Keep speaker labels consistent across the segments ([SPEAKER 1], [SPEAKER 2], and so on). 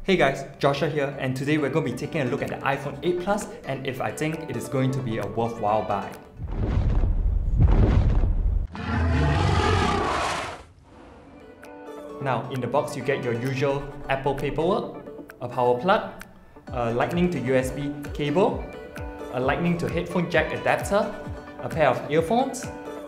[SPEAKER 1] Hey guys, Joshua here, and today we're going to be taking a look at the iPhone 8 Plus and if I think it is going to be a worthwhile buy. Now, in the box you get your usual Apple paperwork, a power plug, a lightning to USB cable, a lightning to headphone jack adapter, a pair of earphones,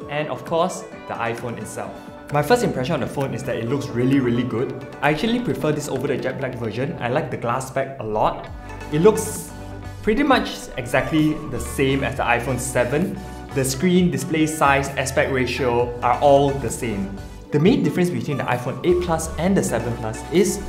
[SPEAKER 1] and of course, the iPhone itself. My first impression on the phone is that it looks really good. I actually prefer this over the jet black version. I like the glass back a lot. It looks pretty much exactly the same as the iPhone 7. The screen, display size, aspect ratio are all the same. The main difference between the iPhone 8 Plus and the 7 Plus is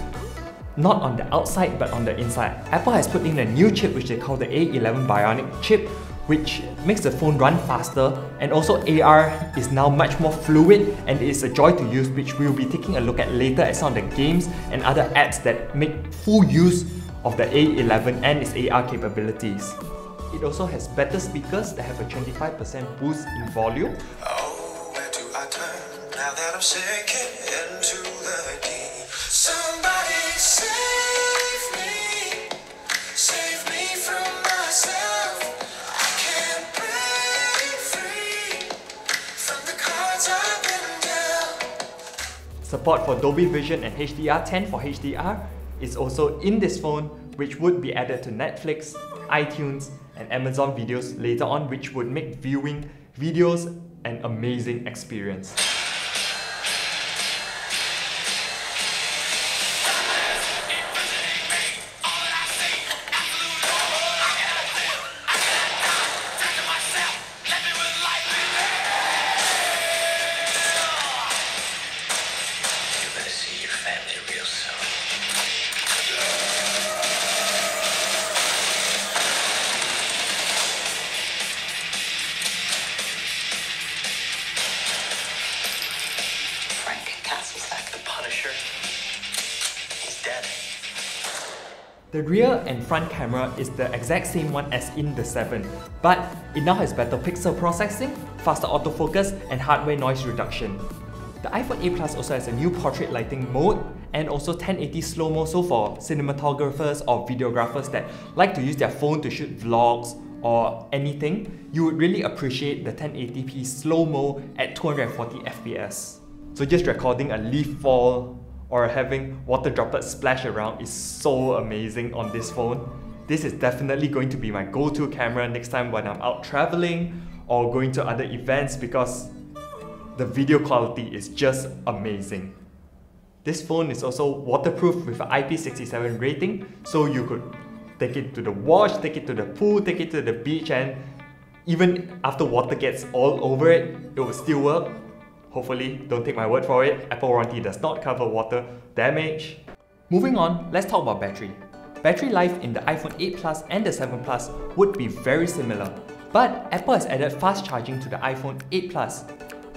[SPEAKER 1] not on the outside but on the inside. Apple has put in a new chip which they call the A11 Bionic chip, which makes the phone run faster, and also AR is now much more fluid and is a joy to use, which we'll be taking a look at later at some of the games and other apps that make full use of the A11 and its AR capabilities. It also has better speakers that have a 25% boost in volume.
[SPEAKER 2] Oh, where do I turn now that I'm sinking into the deep? Somebody save me from myself. I can't break free from the cards I've been dealt.
[SPEAKER 1] Support for Dolby Vision and HDR10 for HDR is also in this phone, which would be added to Netflix, iTunes, and Amazon videos later on, which would make viewing videos an amazing experience. The rear and front camera is the exact same one as in the 7, but it now has better pixel processing, faster autofocus, and hardware noise reduction. The iPhone 8 Plus also has a new portrait lighting mode and also 1080 slow-mo, so for cinematographers or videographers that like to use their phone to shoot vlogs or anything, you would really appreciate the 1080p slow-mo at 240 FPS. So just recording a leaf fall or having water droplets splash around is so amazing on this phone. This is definitely going to be my go-to camera next time when I'm out traveling or going to other events because the video quality is just amazing. This phone is also waterproof with an IP67 rating, so you could take it to the wash, take it to the pool, take it to the beach, and even after water gets all over it, it will still work. Hopefully, don't take my word for it, Apple warranty does not cover water damage. Moving on, let's talk about battery. Battery life in the iPhone 8 Plus and the 7 Plus would be very similar, but Apple has added fast charging to the iPhone 8 Plus.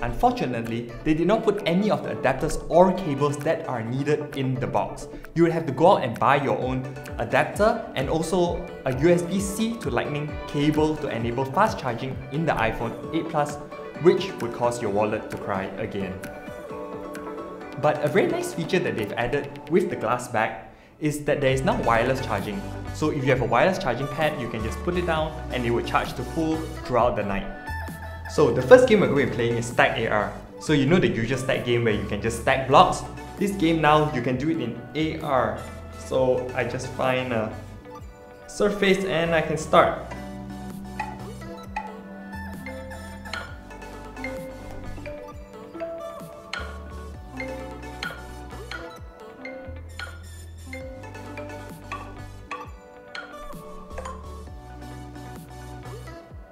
[SPEAKER 1] Unfortunately, they did not put any of the adapters or cables that are needed in the box. You would have to go out and buy your own adapter and also a USB-C to Lightning cable to enable fast charging in the iPhone 8 Plus, which would cause your wallet to cry again. But a very nice feature that they've added with the glass back is that there is now wireless charging. So if you have a wireless charging pad, you can just put it down and it will charge to full throughout the night. So the first game we're going to be playing is Stack AR. So you know the usual stack game where you can just stack blocks? This game now, you can do it in AR. So I just find a surface and I can start.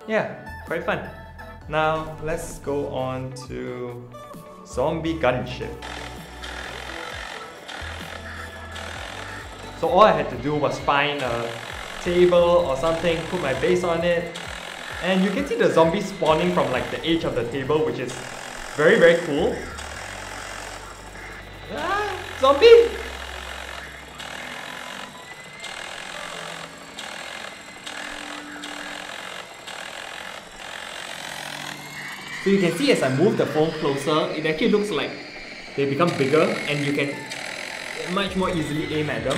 [SPEAKER 1] Yeah, quite fun. Now, let's go on to zombie gunship. So all I had to do was find a table or something, put my base on it, and you can see the zombies spawning from like the edge of the table, which is very cool. Ah, zombie! So you can see as I move the phone closer, it actually looks like they become bigger and you can much more easily aim at them.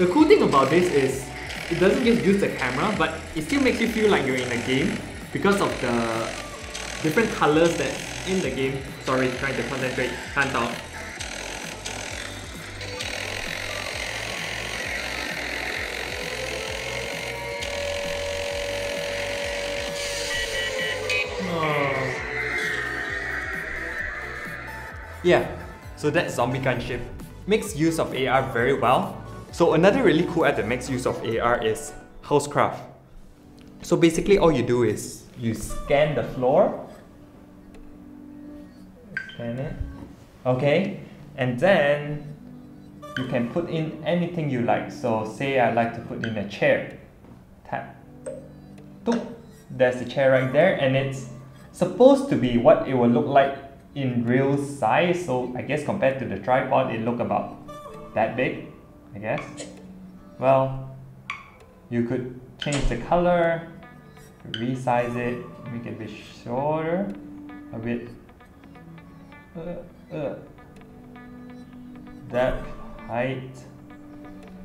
[SPEAKER 1] The cool thing about this is it doesn't just use the camera, but it still makes you feel like you're in a game because of the different colors that's in the game. Sorry, trying to concentrate, can't talk. Yeah, so that zombie gunship makes use of AR very well. So another really cool app that makes use of AR is Housecraft. So basically all you do is you scan the floor, scan it, okay, and then you can put in anything you like. So say I like to put in a chair, tap, toop. There's a chair right there, and it's supposed to be what it will look like in real size. So I guess compared to the tripod, it look about that big, I guess. Well, you could change the color, resize it, make it a bit shorter, a bit depth, height.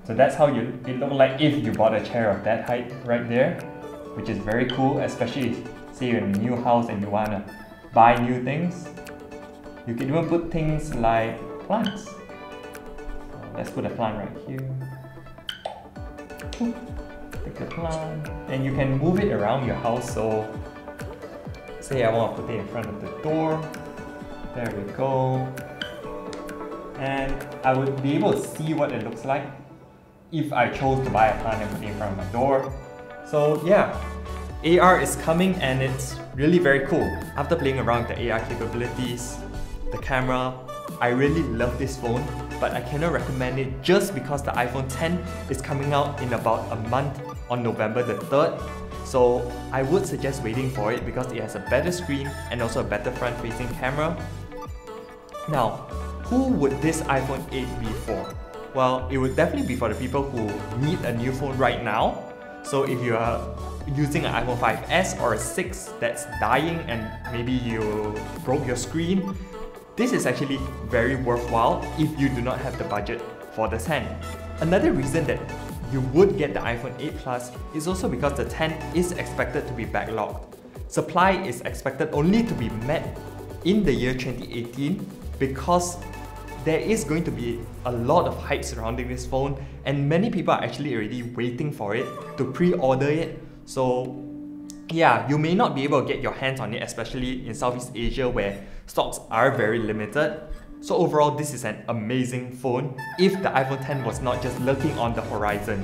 [SPEAKER 1] So that's how it look like if you bought a chair of that height right there, which is very cool, especially if say you're in a new house and you wanna buy new things. You can even put things like plants. So let's put a plant right here. Pick the plant, and you can move it around your house. So say I want to put it in front of the door. There we go. And I would be able to see what it looks like if I chose to buy a plant and put it in front of my door. So yeah, AR is coming and it's really very cool. After playing around with the AR capabilities, the camera, I really love this phone, but I cannot recommend it just because the iPhone X is coming out in about a month on November the 3rd. So I would suggest waiting for it because it has a better screen and also a better front-facing camera. Now, who would this iPhone 8 be for? Well, it would definitely be for the people who need a new phone right now. So if you are using an iPhone 5S or a 6 that's dying and maybe you broke your screen, this is actually very worthwhile if you do not have the budget for the 10. Another reason that you would get the iPhone 8 Plus is also because the 10 is expected to be backlogged. Supply is expected only to be met in the year 2018 because there is going to be a lot of hype surrounding this phone and many people are actually already waiting for it to pre-order it. So yeah, you may not be able to get your hands on it, especially in Southeast Asia where stocks are very limited. So overall, this is an amazing phone if the iPhone X was not just lurking on the horizon.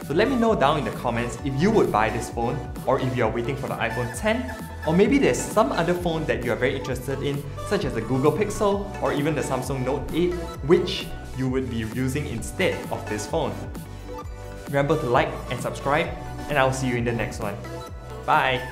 [SPEAKER 1] So let me know down in the comments if you would buy this phone or if you are waiting for the iPhone X, or maybe there's some other phone that you are very interested in, such as the Google Pixel or even the Samsung Note 8, which you would be using instead of this phone. Remember to like and subscribe, and I'll see you in the next one. Bye!